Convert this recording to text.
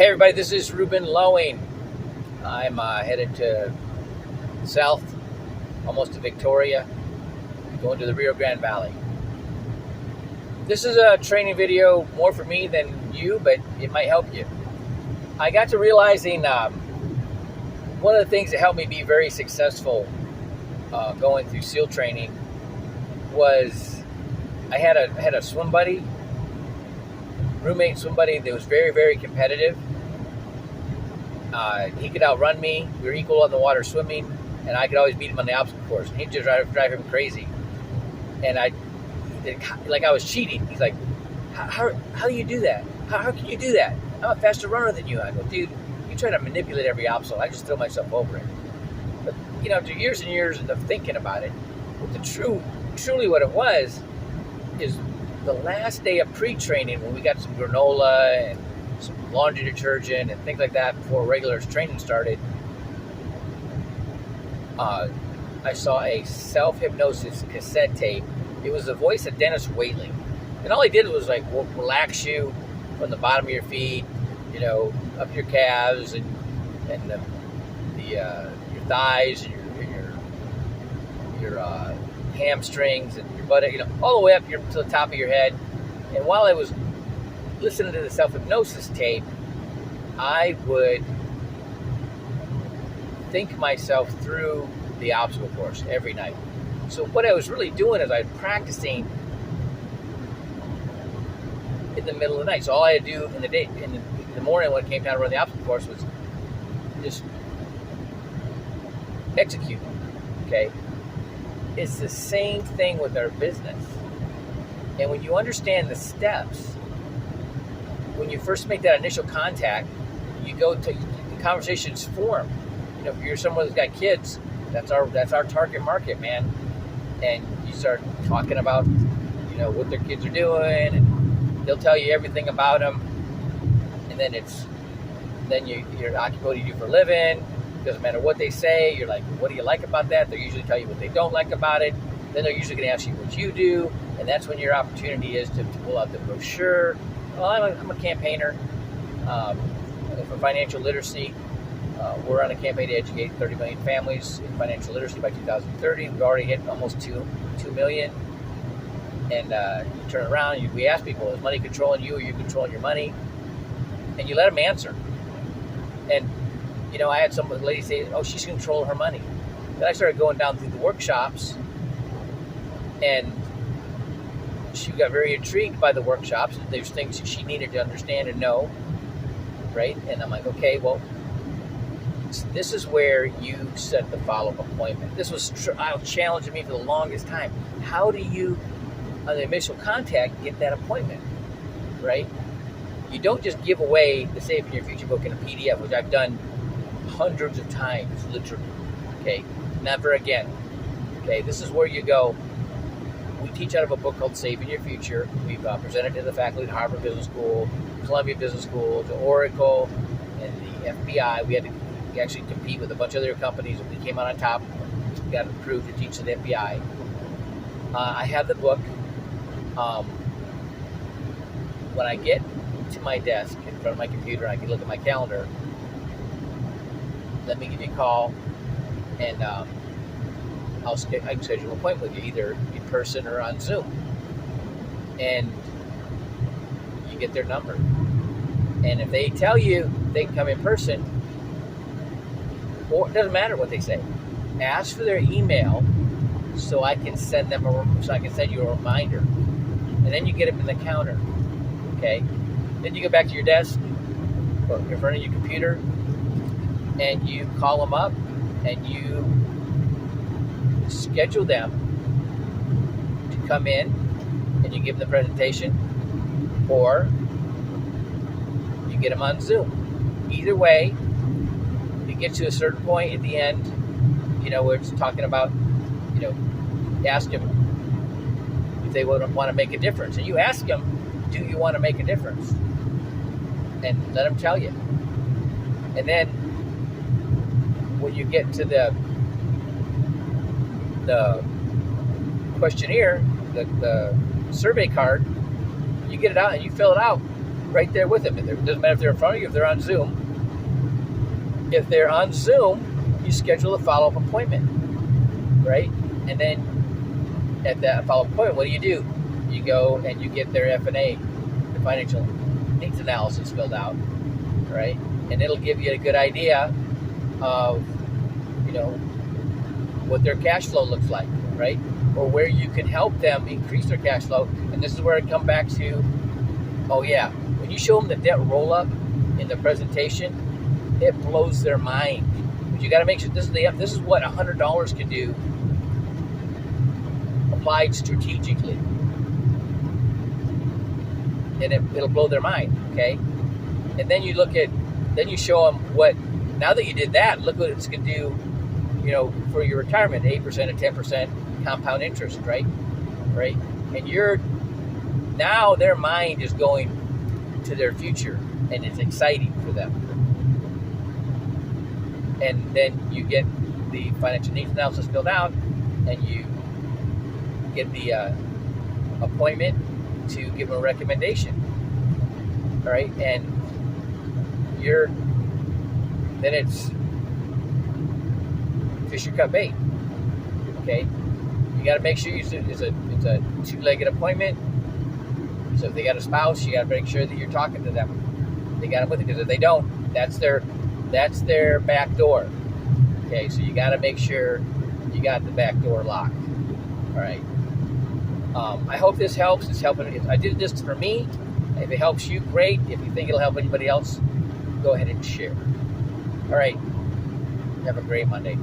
Hey everybody, this is Ruben Lowing. I'm headed to south, almost to Victoria, going to the Rio Grande Valley. This is a training video more for me than you, but it might help you. I got to realizing one of the things that helped me be very successful going through SEAL training was I had a swim buddy, roommate swim buddy that was very, very competitive. He could outrun me. We were equal on the water swimming, and I could always beat him on the obstacle course. And he'd just drive him crazy. And I was cheating. He's like, how do you do that? How can you do that? I'm a faster runner than you. I go, dude, you try to manipulate every obstacle. I just throw myself over it. But, after years and years of thinking about it, truly what it was is the last day of pre-training when we got some granola and some laundry detergent and things like that before regular training started, I saw a self-hypnosis cassette tape. It was the voice of Dennis Waitley. And all he did was relax you from the bottom of your feet, up your calves and your thighs and your hamstrings and your butt, all the way up to the top of your head. And while I was listening to the self-hypnosis tape, I would think myself through the obstacle course every night. So what I was really doing is I was practicing in the middle of the night. So all I had to do in the morning when it came time to run the obstacle course was just execute. Okay? It's the same thing with our business. And when you understand the steps, when you first make that initial contact, you go to the conversations form. If you're someone that's got kids, that's our target market, man. And you start talking about, what their kids are doing, and they'll tell you everything about them. And then you're occupied what you do for a living. Doesn't matter what they say. You're like, what do you like about that? They'll usually tell you what they don't like about it. Then they're usually going to ask you what you do, and that's when your opportunity is to pull out the brochure. Well, I'm a campaigner for financial literacy. We're on a campaign to educate 30 million families in financial literacy by 2030. We've already hit almost 2 million. And you turn around, we ask people, is money controlling you or are you controlling your money? And you let them answer. And, I had some lady say, oh, she's controlling her money. Then I started going down through the workshops, and she got very intrigued by the workshops. There's things that she needed to understand and know, right? And I'm like, okay, well, this is where you set the follow-up appointment. This was challenging me for the longest time. How do you, on the initial contact, get that appointment, right? You don't just give away the Save in Your Future book in a PDF, which I've done hundreds of times, literally, okay? Never again, okay? This is where you go. We teach out of a book called Save in Your Future. We've presented to the faculty at Harvard Business School, Columbia Business School, to Oracle, and the FBI. We had to actually compete with a bunch of other companies, and we came out on top. We got approved to teach to the FBI. I have the book. When I get to my desk in front of my computer, I can look at my calendar. Let me give you a call, and I can schedule an appointment with you, either in person or on Zoom. And you get their number. And if they tell you they can come in person, or it doesn't matter what they say, ask for their email so I can send you a reminder. And then you get them in the counter. Okay? Then you go back to your desk or in front of your computer, and you call them up and you schedule them to come in, and you give them the presentation, or you get them on Zoom. Either way, you get to a certain point at the end, where it's talking about, ask them if they want to make a difference. And you ask them, do you want to make a difference? And let them tell you. And then when you get to the questionnaire, the survey card, you get it out and you fill it out. right there with them. It doesn't matter if they're in front of you, if they're on Zoom. If they're on Zoom, you schedule a follow-up appointment, right? And then at that follow-up appointment, what do? You go and you get their F&A, the financial needs analysis, filled out, right? And it'll give you a good idea of, what their cash flow looks like, right? Or where you can help them increase their cash flow. And this is where I come back to, when you show them the debt roll-up in the presentation, it blows their mind. But you got to make sure this is what $100 can do applied strategically. And it'll blow their mind, okay? And then you show them now that you did that, look what it's going to do, for your retirement, 8% and 10% compound interest, right? Right? And now their mind is going to their future, and it's exciting for them. And then you get the financial needs analysis filled out, and you get the appointment to give them a recommendation. All right, and then it's fish or cut bait. Okay, you got to make sure it's a two-legged appointment. So if they got a spouse, you got to make sure that you're talking to them. They got them with it, because if they don't, that's their back door. Okay, so you got to make sure you got the back door locked. All right. I hope this helps. It's helping. I did this for me. If it helps you, great. If you think it'll help anybody else, go ahead and share. All right. Have a great Monday.